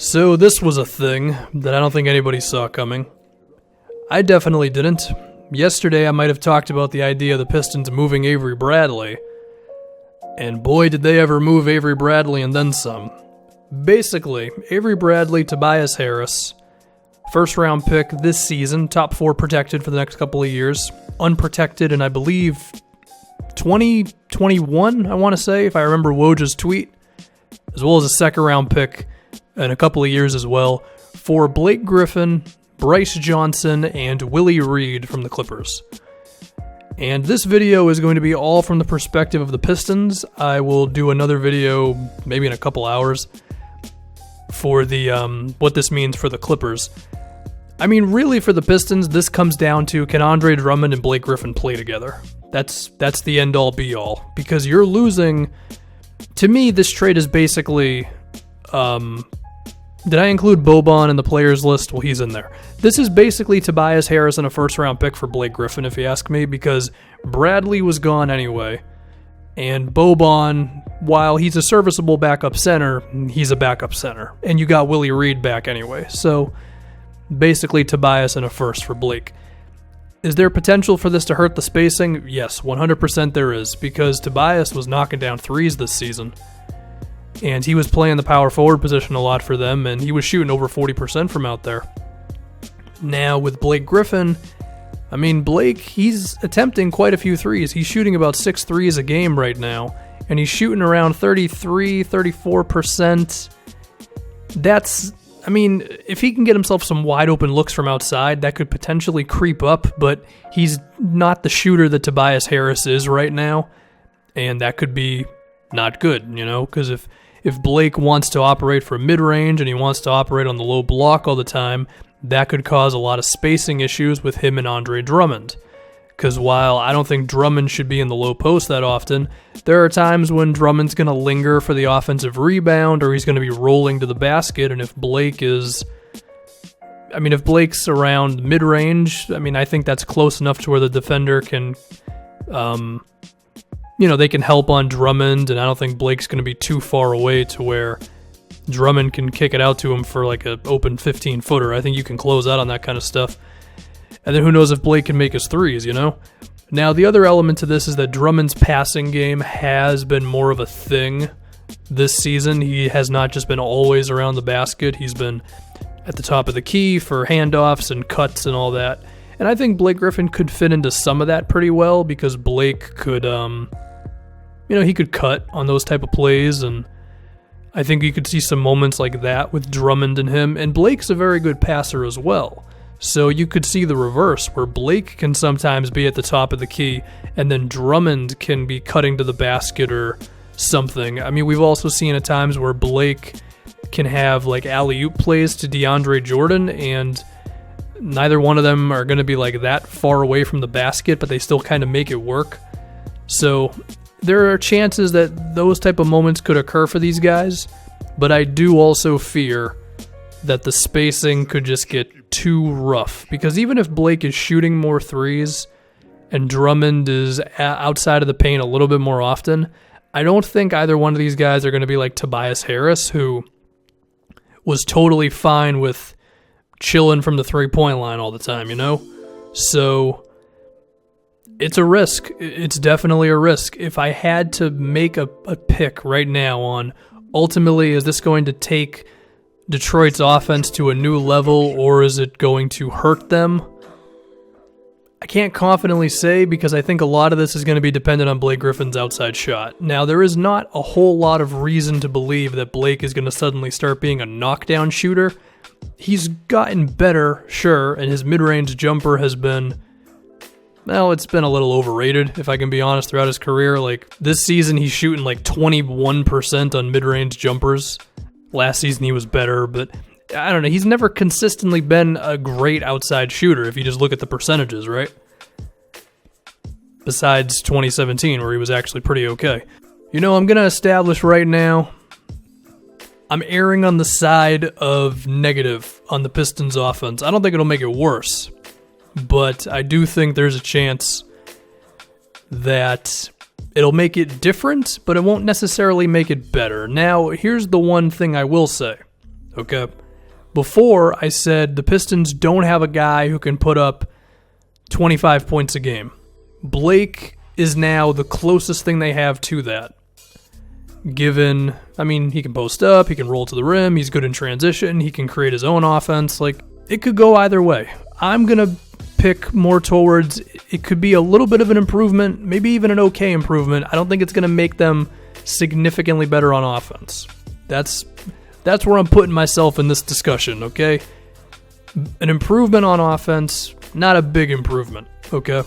So this was a thing that I don't think anybody saw coming. I definitely didn't. Yesterday I might have talked about the idea of the Pistons moving Avery Bradley. And boy did they ever move Avery Bradley and then some. Basically, Avery Bradley, Tobias Harris, first round pick this season, top 4 protected for the next couple of years, unprotected in I believe 2021, I want to say, if I remember Woj's tweet, as well as a second round pick in a couple of years as well, for Blake Griffin, Bryce Johnson, and Willie Reed from the Clippers. And this video is going to be all from the perspective of the Pistons. I will do another video maybe in a couple hours for the what this means for the Clippers. I mean, really for the Pistons, this comes down to, can Andre Drummond and Blake Griffin play together? That's the end-all be-all. Because you're losing... To me, this trade is basically... did I include Boban in the players list? Well, he's in there. This is basically Tobias Harris and a first-round pick for Blake Griffin, if you ask me, because Bradley was gone anyway. And Boban, while he's a serviceable backup center, he's a backup center. And you got Willie Reed back anyway. So, basically Tobias and a first for Blake. Is there potential for this to hurt the spacing? Yes, 100% there is, because Tobias was knocking down threes this season. And he was playing the power forward position a lot for them, and he was shooting over 40% from out there. Now, with Blake Griffin, I mean, Blake, he's attempting quite a few threes. He's shooting about 6 threes a game right now, and he's shooting around 33, 34%. That's, I mean, if he can get himself some wide open looks from outside, that could potentially creep up, but he's not the shooter that Tobias Harris is right now, and that could be not good, you know, because if Blake wants to operate from mid-range and he wants to operate on the low block all the time, that could cause a lot of spacing issues with him and Andre Drummond. Because while I don't think Drummond should be in the low post that often, there are times when Drummond's going to linger for the offensive rebound or he's going to be rolling to the basket, and if Blake's around mid-range, I mean, I think that's close enough to where the defender can... they can help on Drummond, and I don't think Blake's going to be too far away to where Drummond can kick it out to him for like an open 15-footer. I think you can close out on that kind of stuff. And then who knows if Blake can make his threes, you know? Now, the other element to this is that Drummond's passing game has been more of a thing this season. He has not just been always around the basket. He's been at the top of the key for handoffs and cuts and all that. And I think Blake Griffin could fit into some of that pretty well because Blake could... he could cut on those type of plays, and I think you could see some moments like that with Drummond and him, and Blake's a very good passer as well. So you could see the reverse, where Blake can sometimes be at the top of the key, and then Drummond can be cutting to the basket or something. I mean, we've also seen at times where Blake can have like alley-oop plays to DeAndre Jordan, and neither one of them are going to be like that far away from the basket, but they still kind of make it work. So... there are chances that those type of moments could occur for these guys, but I do also fear that the spacing could just get too rough. Because even if Blake is shooting more threes and Drummond is outside of the paint a little bit more often, I don't think either one of these guys are going to be like Tobias Harris, who was totally fine with chilling from the three-point line all the time, you know? So... it's a risk. It's definitely a risk. If I had to make a pick right now on, ultimately, is this going to take Detroit's offense to a new level, or is it going to hurt them? I can't confidently say, because I think a lot of this is going to be dependent on Blake Griffin's outside shot. Now, there is not a whole lot of reason to believe that Blake is going to suddenly start being a knockdown shooter. He's gotten better, sure, and his mid-range jumper has been... well, it's been a little overrated, if I can be honest, throughout his career. Like, this season, he's shooting like 21% on mid-range jumpers. Last season, he was better, but I don't know. He's never consistently been a great outside shooter, if you just look at the percentages, right? Besides 2017, where he was actually pretty okay. You know, I'm going to establish right now, I'm erring on the side of negative on the Pistons offense. I don't think it'll make it worse. But I do think there's a chance that it'll make it different, but it won't necessarily make it better. Now, here's the one thing I will say. Okay. Before, I said the Pistons don't have a guy who can put up 25 points a game. Blake is now the closest thing they have to that. Given, he can post up, he can roll to the rim, he's good in transition, he can create his own offense. It could go either way. I'm going to pick more towards, it could be a little bit of an improvement, maybe even an okay improvement. I don't think it's going to make them significantly better on offense. That's where I'm putting myself in this discussion, okay? An improvement on offense, not a big improvement, okay?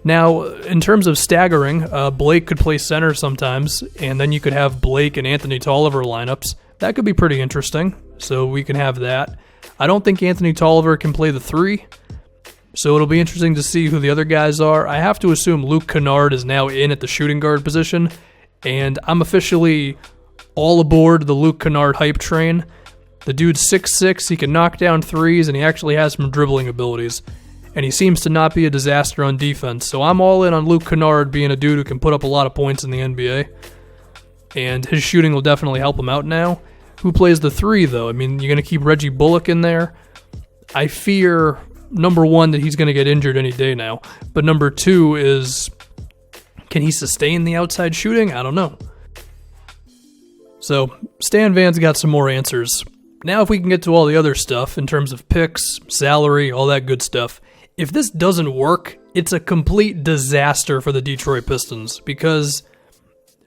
Now, in terms of staggering, Blake could play center sometimes, and then you could have Blake and Anthony Tolliver lineups. That could be pretty interesting, so we can have that. I don't think Anthony Tolliver can play the 3, so it'll be interesting to see who the other guys are. I have to assume Luke Kennard is now in at the shooting guard position, and I'm officially all aboard the Luke Kennard hype train. The dude's 6'6", he can knock down threes, and he actually has some dribbling abilities. And he seems to not be a disaster on defense. So I'm all in on Luke Kennard being a dude who can put up a lot of points in the NBA. And his shooting will definitely help him out now. Who plays the 3, though? You're going to keep Reggie Bullock in there? I fear, number 1, that he's going to get injured any day now. But number 2 is, can he sustain the outside shooting? I don't know. So Stan Van's got some more answers. Now if we can get to all the other stuff in terms of picks, salary, all that good stuff. If this doesn't work, it's a complete disaster for the Detroit Pistons because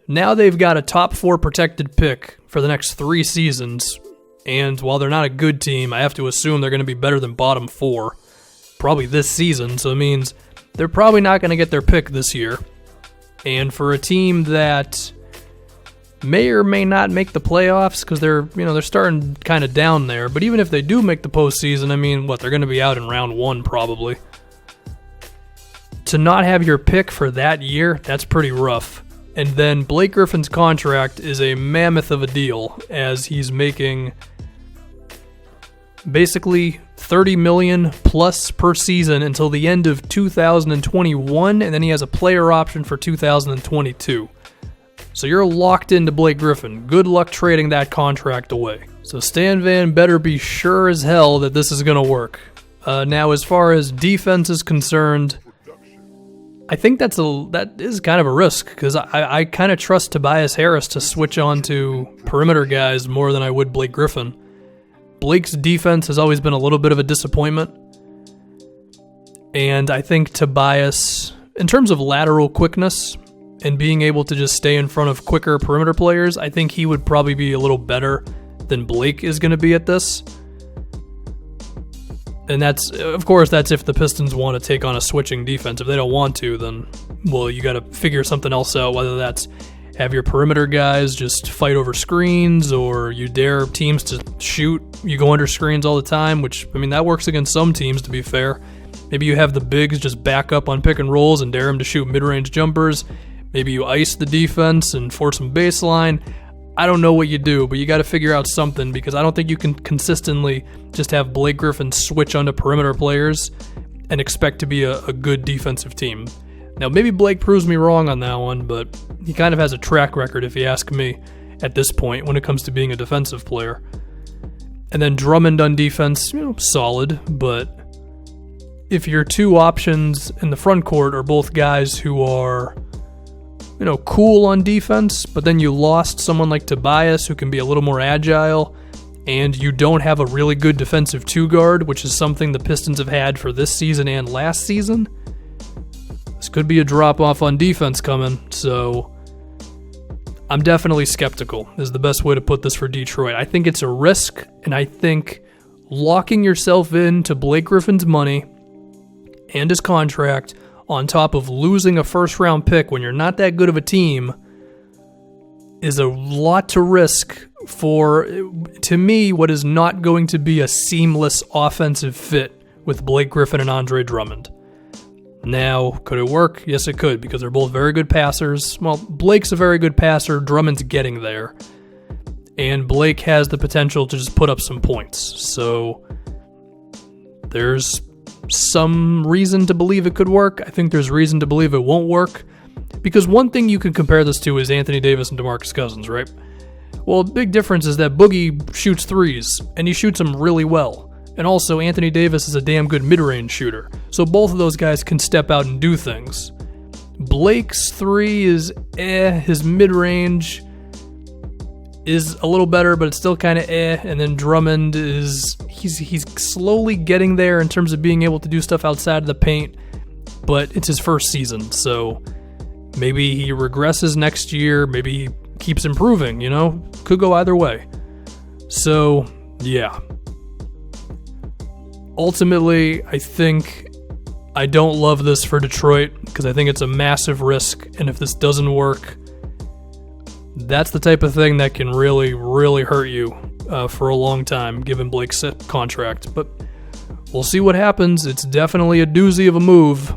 now they've got a top 4 protected pick for the next 3 seasons, and while they're not a good team, I have to assume they're going to be better than bottom 4, probably this season, so it means they're probably not going to get their pick this year. And for a team that may or may not make the playoffs because they're starting kind of down there. But even if they do make the postseason, they're going to be out in round 1 probably. To not have your pick for that year, that's pretty rough. And then Blake Griffin's contract is a mammoth of a deal as he's making basically $30 million plus per season until the end of 2021, and then he has a player option for 2022. So you're locked into Blake Griffin. Good luck trading that contract away. So Stan Van better be sure as hell that this is going to work. Now, as far as defense is concerned, I think that is kind of a risk because I kind of trust Tobias Harris to switch on to perimeter guys more than I would Blake Griffin. Blake's defense has always been a little bit of a disappointment. And I think Tobias, in terms of lateral quickness and being able to just stay in front of quicker perimeter players, I think he would probably be a little better than Blake is going to be at this. And that's if the Pistons want to take on a switching defense. If they don't want to, then, well, you got to figure something else out, whether that's have your perimeter guys just fight over screens or you dare teams to shoot. You go under screens all the time, which, that works against some teams, to be fair. Maybe you have the bigs just back up on pick and rolls and dare them to shoot mid-range jumpers. Maybe you ice the defense and force some baseline. I don't know what you do, but you got to figure out something because I don't think you can consistently just have Blake Griffin switch onto perimeter players and expect to be a good defensive team. Now, maybe Blake proves me wrong on that one, but he kind of has a track record, if you ask me, at this point when it comes to being a defensive player. And then Drummond on defense, solid, but if your 2 options in the front court are both guys who are cool on defense, but then you lost someone like Tobias who can be a little more agile, and you don't have a really good defensive 2-guard, which is something the Pistons have had for this season and last season. This could be a drop-off on defense coming, so I'm definitely skeptical, is the best way to put this for Detroit. I think it's a risk, and I think locking yourself into Blake Griffin's money and his contract on top of losing a first-round pick when you're not that good of a team is a lot to risk for, to me, what is not going to be a seamless offensive fit with Blake Griffin and Andre Drummond. Now, could it work? Yes, it could, because they're both very good passers. Well, Blake's a very good passer. Drummond's getting there. And Blake has the potential to just put up some points. So there's some reason to believe it could work. I think there's reason to believe it won't work. Because one thing you can compare this to is Anthony Davis and DeMarcus Cousins, right? Well, big difference is that Boogie shoots threes, and he shoots them really well. And also, Anthony Davis is a damn good mid-range shooter, so both of those guys can step out and do things. Blake's three is his mid-range is a little better, but it's still kind of and then Drummond he's slowly getting there in terms of being able to do stuff outside of the paint, but it's his first season, so maybe he regresses next year, maybe he keeps improving, could go either way. So, yeah. Ultimately, I think I don't love this for Detroit because I think it's a massive risk, and if this doesn't work, that's the type of thing that can really, really hurt you for a long time, given Blake's contract. But we'll see what happens. It's definitely a doozy of a move.